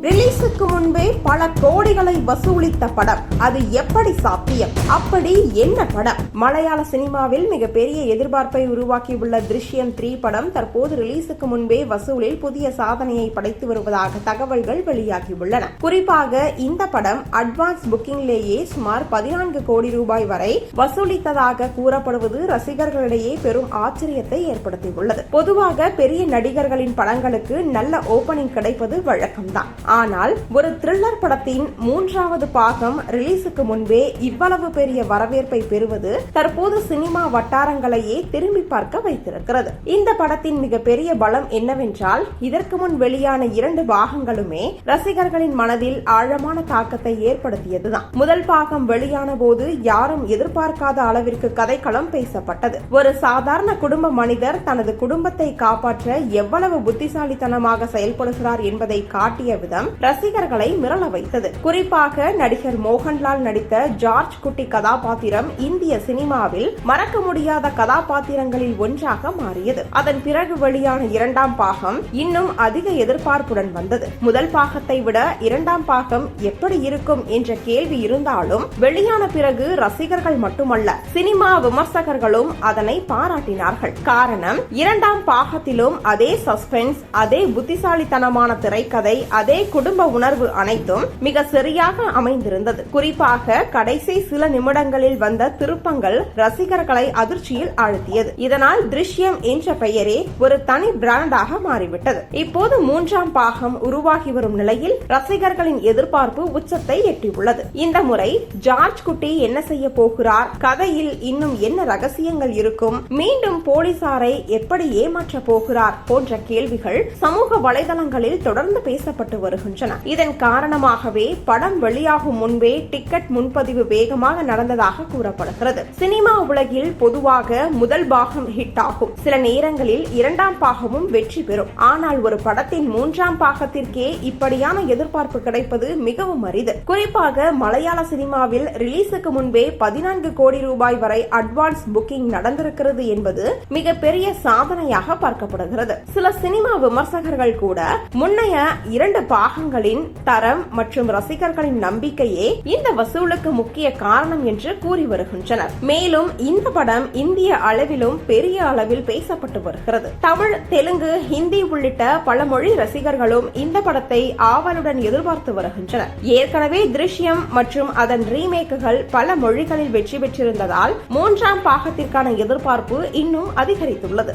ரிலீஸுக்கு முன்பே பல கோடிகளை வசூலித்த படம், அது எப்படி சாத்தியம்? அப்படி என்ன படம்? மலையாள சினிமாவில் மிகப்பெரிய எதிர்பார்ப்பை உருவாக்கியுள்ள திருஷ்யம் 3 படம் தற்போது ரிலீஸுக்கு முன்பே வசூலில் புதிய சாதனையை படைத்து வருவதாக தகவல்கள் வெளியாகியுள்ளன. குறிப்பாக இந்த படம் அட்வான்ஸ் புக்கிங்கிலேயே சுமார் 14 கோடி ரூபாய் வரை வசூலித்ததாக கூறப்படுவது ரசிகர்களிடையே பெரும் ஆச்சரியத்தை ஏற்படுத்தியுள்ளது. பொதுவாக பெரிய நடிகர்களின் படங்களுக்கு நல்ல ஓபனிங் கிடைப்பது வழக்கம்தான். ஆனால் ஒரு த்ரில்லர் படத்தின் 3வது பாகம் ரிலீஸுக்கு முன்பே இவ்வளவு பெரிய வரவேற்பை பெறுவது தற்போது சினிமா வட்டாரங்களையே திரும்பி பார்க்க வைத்திருக்கிறது. இந்த படத்தின் மிகப்பெரிய பலம் என்னவென்றால், இதற்கு முன் வெளியான 2 பாகங்களுமே ரசிகர்களின் மனதில் ஆழமான தாக்கத்தை ஏற்படுத்தியதுதான். முதல் பாகம் வெளியான போது யாரும் எதிர்பார்க்காத அளவிற்கு கதைக்களம் பேசப்பட்டது. ஒரு சாதாரண குடும்ப மனிதர் தனது குடும்பத்தை காப்பாற்ற எவ்வளவு புத்திசாலித்தனமாக செயல்படுகிறார் என்பதை காட்டிய விதம் ரசிகர்களை மிரள வைத்தது. குறிப்பாக நடிகர் மோகன்லால் நடித்த ஜார்ஜ் குட்டி கதாபாத்திரம் இந்திய சினிமாவில் மறக்க முடியாத கதாபாத்திரங்களில் ஒன்றாக மாறியது. அதன் பிறகு வெளியான 2ஆம் பாகம் இன்னும் அதிக எதிர்பார்ப்புடன் வந்தது. முதல் பாகத்தை விட 2ஆம் பாகம் எப்படி இருக்கும் என்ற கேள்வி இருந்தாலும் வெளியான பிறகு ரசிகர்கள் மட்டுமல்ல, சினிமா விமர்சகர்களும் அதனை பாராட்டினார்கள். காரணம், 2ஆம் பாகத்திலும் அதே சஸ்பென்ஸ், அதே புத்திசாலித்தனமான திரைக்கதை, அதே குடும்ப உணர்வு அனைத்தும் மிக சரியாக அமைந்திருந்தது. குறிப்பாக கடைசி சில நிமிடங்களில் வந்த திருப்பங்கள் ரசிகர்களை அதிர்ச்சியில் ஆழ்த்தியது. இதனால் திருஷ்யம் என்ற பெயரே ஒரு தனி பிராண்டாக மாறிவிட்டது. இப்போது 3ஆம் பாகம் உருவாகி வரும் நிலையில் ரசிகர்களின் எதிர்பார்ப்பு உச்சத்தை எட்டியுள்ளது. இந்த முறை ஜார்ஜ் குட்டி என்ன செய்ய போகிறார்? கதையில் இன்னும் என்ன ரகசியங்கள் இருக்கும்? மீண்டும் போலீசாரை எப்படி ஏமாற்ற போகிறார்? போன்ற கேள்விகள் சமூக வலைதளங்களில் தொடர்ந்து பேசப்பட்டு வருகின்றன. இதன் காரணமாகவே படம் வெளியாகும் முன்பே டிக்கெட் முன்பதிவு வேகமாக நடந்ததாக கூறப்படுகிறது. சினிமா உலகில் பொதுவாக முதல் பாகம் ஹிட் ஆகும். சில நேரங்களில் 2ஆம் பாகமும் வெற்றி பெறும். ஆனால் ஒரு படத்தின் 3ஆம் பாகத்திற்கே இப்படியான எதிர்பார்ப்பு கிடைப்பது மிகவும் அரிது. குறிப்பாக மலையாள சினிமாவில் ரிலீஸுக்கு முன்பே 14 கோடி ரூபாய் வரை அட்வான்ஸ் புக்கிங் நடந்திருக்கிறது என்பது மிகப்பெரிய சாதனையாக பார்க்கப்படுகிறது. சில சினிமா விமர்சகர்கள் கூட முன்னைய 2 பாகங்களின் தரம் மற்றும் ரசிகர்களின் நம்பிக்கையே இந்த வசூலுக்கு முக்கிய காரணம் என்று கூறி வருகின்றனர். மேலும் இந்த படம் இந்திய அளவிலும் பெரிய அளவில் பேசப்பட்டு வருகிறது. தமிழ், தெலுங்கு, ஹிந்தி உள்ளிட்ட பல மொழி ரசிகர்களும் இந்த படத்தை ஆவலுடன் எதிர்பார்த்து வருகின்றனர். ஏற்கனவே திருஷ்யம் மற்றும் அதன் ரீமேக்குகள் பல மொழிகளில் வெற்றி பெற்றிருந்ததால் 3ஆம் பாகத்திற்கான எதிர்பார்ப்பு இன்னும் அதிகரித்துள்ளது.